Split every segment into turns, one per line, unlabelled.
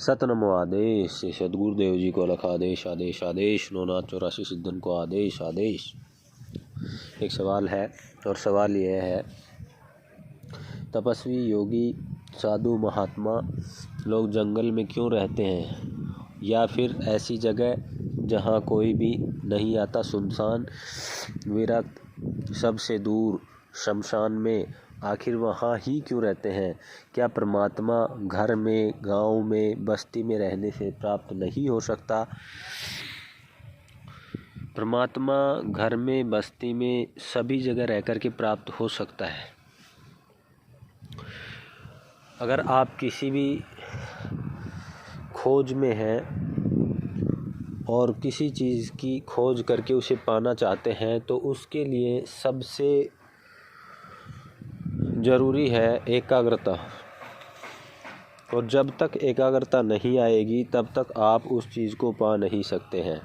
सतनमो आदेश से सदगुरुदेव जी को लखा आदेश आदेश आदेश 984 सिद्धन को आदेश आदेश। एक सवाल है और सवाल यह है, तपस्वी योगी साधु महात्मा लोग जंगल में क्यों रहते हैं, या फिर ऐसी जगह जहाँ कोई भी नहीं आता, सुनसान विरक्त सबसे दूर शमशान में, आखिर वहाँ ही क्यों रहते हैं? क्या परमात्मा घर में, गांव में, बस्ती में रहने से प्राप्त नहीं हो सकता? परमात्मा घर में, बस्ती में, सभी जगह रह कर के प्राप्त हो सकता है। अगर आप किसी भी खोज में हैं और किसी चीज़ की खोज करके उसे पाना चाहते हैं, तो उसके लिए सबसे ज़रूरी है एकाग्रता। और जब तक एकाग्रता नहीं आएगी तब तक आप उस चीज़ को पा नहीं सकते हैं।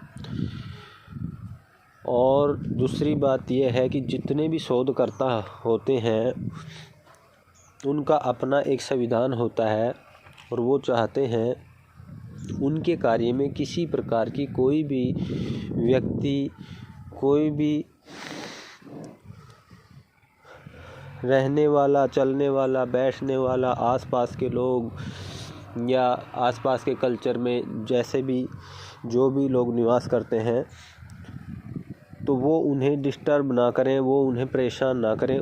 और दूसरी बात यह है कि जितने भी शोधकर्ता होते हैं उनका अपना एक संविधान होता है और वो चाहते हैं उनके कार्य में किसी प्रकार की कोई भी व्यक्ति, कोई भी रहने वाला, चलने वाला, बैठने वाला, आसपास के लोग या आसपास के कल्चर में जैसे भी जो भी लोग निवास करते हैं, तो वो उन्हें डिस्टर्ब ना करें, वो उन्हें परेशान ना करें,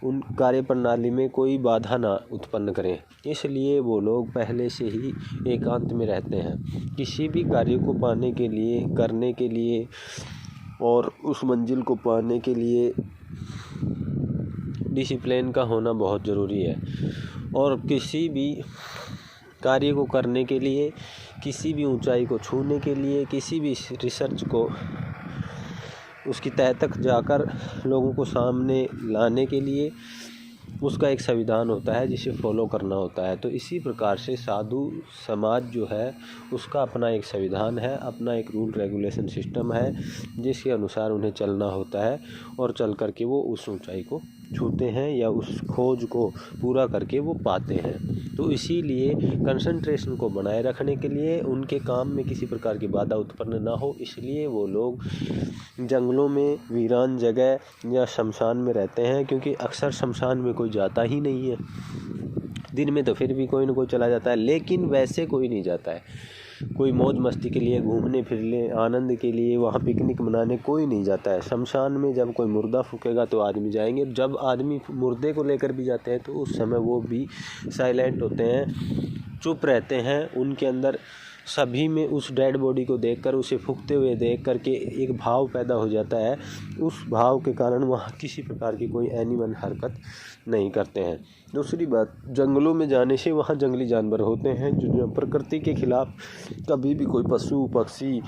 उन कार्य प्रणाली में कोई बाधा ना उत्पन्न करें। इसलिए वो लोग पहले से ही एकांत में रहते हैं। किसी भी कार्य को पाने के लिए, करने के लिए और उस मंजिल को पाने के लिए डिसिप्लिन का होना बहुत ज़रूरी है। और किसी भी कार्य को करने के लिए, किसी भी ऊंचाई को छूने के लिए, किसी भी रिसर्च को उसकी तह तक जाकर लोगों को सामने लाने के लिए उसका एक संविधान होता है जिसे फॉलो करना होता है। तो इसी प्रकार से साधु समाज जो है उसका अपना एक संविधान है, अपना एक रूल रेगुलेशन सिस्टम है जिसके अनुसार उन्हें चलना होता है और चल कर के वो उस ऊंचाई को छूते हैं या उस खोज को पूरा करके वो पाते हैं। तो इसीलिए कंसंट्रेशन को बनाए रखने के लिए, उनके काम में किसी प्रकार की बाधा उत्पन्न ना हो, इसलिए वो लोग जंगलों में, वीरान जगह या शमशान में रहते हैं। क्योंकि अक्सर शमशान में कोई जाता ही नहीं है। दिन में तो फिर भी कोई ना कोई चला जाता है, लेकिन वैसे कोई नहीं जाता है। कोई मौज मस्ती के लिए, घूमने फिरने, आनंद के लिए, वहाँ पिकनिक मनाने कोई नहीं जाता है। शमशान में जब कोई मुर्दा फूकेगा तो आदमी जाएंगे। जब आदमी मुर्दे को लेकर भी जाते हैं तो उस समय वो भी साइलेंट होते हैं, चुप रहते हैं। उनके अंदर सभी में उस डेड बॉडी को देखकर, उसे फूकते हुए देख करके एक भाव पैदा हो जाता है। उस भाव के कारण वहाँ किसी प्रकार की कोई एनिमल हरकत नहीं करते हैं। दूसरी बात, जंगलों में जाने से वहाँ जंगली जानवर होते हैं जो प्रकृति के खिलाफ कभी भी कोई पशु पक्षी,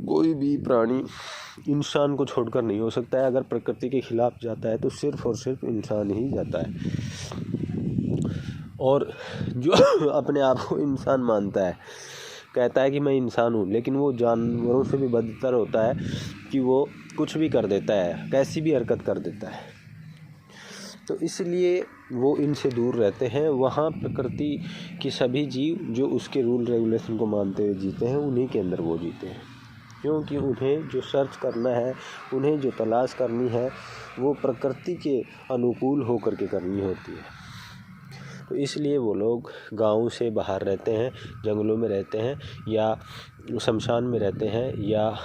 कोई भी प्राणी इंसान को छोड़कर नहीं हो सकता है। अगर प्रकृति के खिलाफ जाता है तो सिर्फ और सिर्फ इंसान ही जाता है। और जो अपने आप को इंसान मानता है, कहता है कि मैं इंसान हूँ, लेकिन वो जानवरों से भी बदतर होता है कि वो कुछ भी कर देता है, कैसी भी हरकत कर देता है। तो इसलिए वो इनसे दूर रहते हैं। वहाँ प्रकृति के सभी जीव जो उसके रूल रेगुलेशन को मानते हुए जीते हैं, उन्हीं के अंदर वो जीते हैं। क्योंकि उन्हें जो सर्च करना है, उन्हें जो तलाश करनी है, वो प्रकृति के अनुकूल होकर के करनी होती है। तो इसलिए वो लोग गाँव से बाहर रहते हैं, जंगलों में रहते हैं, या शमशान में रहते हैं, या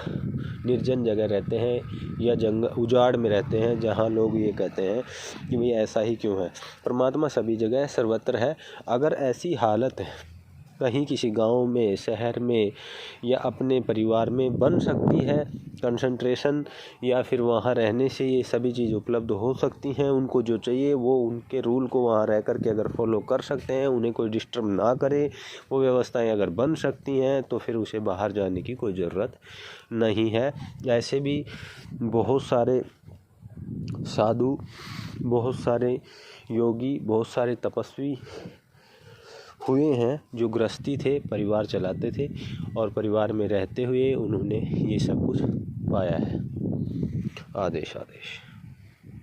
निर्जन जगह रहते हैं, या जंगल उजाड़ में रहते हैं, जहाँ लोग ये कहते हैं कि भाई ऐसा ही क्यों है। परमात्मा सभी जगह सर्वत्र है। अगर ऐसी हालत है कहीं किसी गांव में, शहर में या अपने परिवार में बन सकती है कंसंट्रेशन, या फिर वहाँ रहने से ये सभी चीज़ उपलब्ध हो सकती हैं, उनको जो चाहिए वो उनके रूल को वहाँ रह कर के अगर फॉलो कर सकते हैं, उन्हें कोई डिस्टर्ब ना करे, वो व्यवस्थाएं अगर बन सकती हैं, तो फिर उसे बाहर जाने की कोई ज़रूरत नहीं है। ऐसे भी बहुत सारे साधु, बहुत सारे योगी, बहुत सारे तपस्वी हुए हैं जो गृहस्थी थे, परिवार चलाते थे और परिवार में रहते हुए उन्होंने ये सब कुछ पाया है। आदेश आदेश।